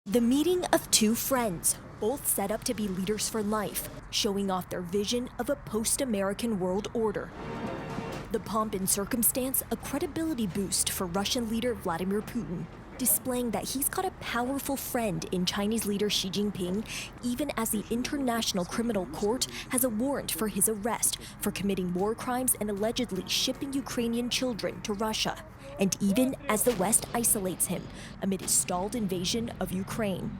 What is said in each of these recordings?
The meeting of two friends, both set up to be leaders for life, showing off their vision of a post-American world order. The pomp and circumstance, a credibility boost for Russian leader Vladimir Putin, displaying that he's got a powerful friend in Chinese leader Xi Jinping, even as the International Criminal Court has a warrant for his arrest for committing war crimes and allegedly shipping Ukrainian children to Russia, and even as the West isolates him amid his stalled invasion of Ukraine.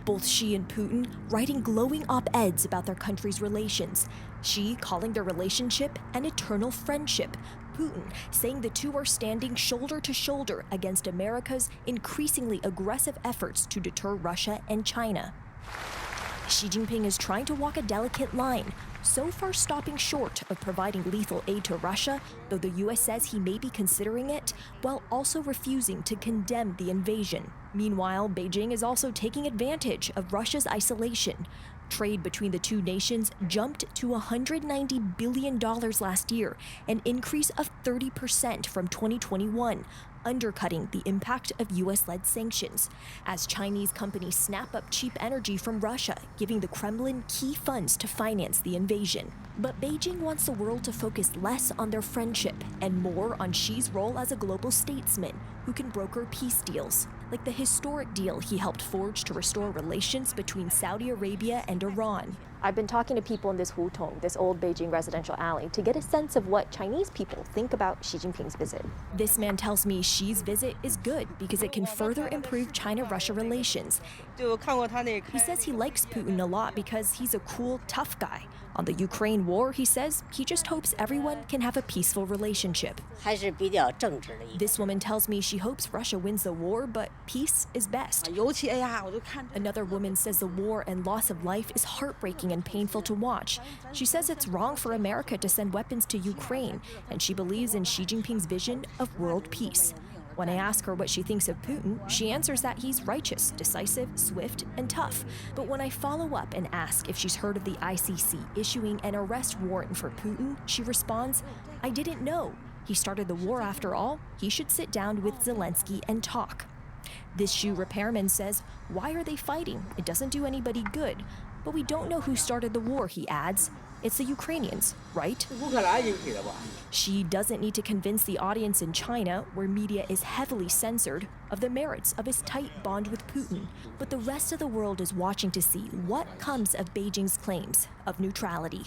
Both Xi and Putin writing glowing op-eds about their countries' relations, Xi calling their relationship an eternal friendship, Putin saying the two are standing shoulder to shoulder against America's increasingly aggressive efforts to deter Russia and China. Xi Jinping is trying to walk a delicate line, so far stopping short of providing lethal aid to Russia, though the US says he may be considering it, while also refusing to condemn the invasion. Meanwhile, Beijing is also taking advantage of Russia's isolation. Trade between the two nations jumped to $190 billion last year, an increase of 30% from 2021, undercutting the impact of US-led sanctions, as Chinese companies snap up cheap energy from Russia, giving the Kremlin key funds to finance the invasion. But Beijing wants the world to focus less on their friendship and more on Xi's role as a global statesman who can broker peace deals, like the historic deal he helped forge to restore relations between Saudi Arabia and Iran. I've been talking to people in this Hutong, this old Beijing residential alley, to get a sense of what Chinese people think about Xi Jinping's visit. This man tells me Xi's visit is good because it can further improve China-Russia relations. He says he likes Putin a lot because he's a cool, tough guy. On the Ukraine war, he says he just hopes everyone can have a peaceful relationship. This woman tells me she hopes Russia wins the war, but peace is best. Another woman says the war and loss of life is heartbreaking and painful to watch. She says it's wrong for America to send weapons to Ukraine, and she believes in Xi Jinping's vision of world peace. When I ask her what she thinks of Putin, she answers that he's righteous, decisive, swift, and tough. But when I follow up and ask if she's heard of the ICC issuing an arrest warrant for Putin, she responds, "I didn't know. He started the war after all. He should sit down with Zelensky and talk." This shoe repairman says, "Why are they fighting? It doesn't do anybody good." But we don't know who started the war, he adds. It's the Ukrainians, right? Xi doesn't need to convince the audience in China, where media is heavily censored, of the merits of his tight bond with Putin. But the rest of the world is watching to see what comes of Beijing's claims of neutrality.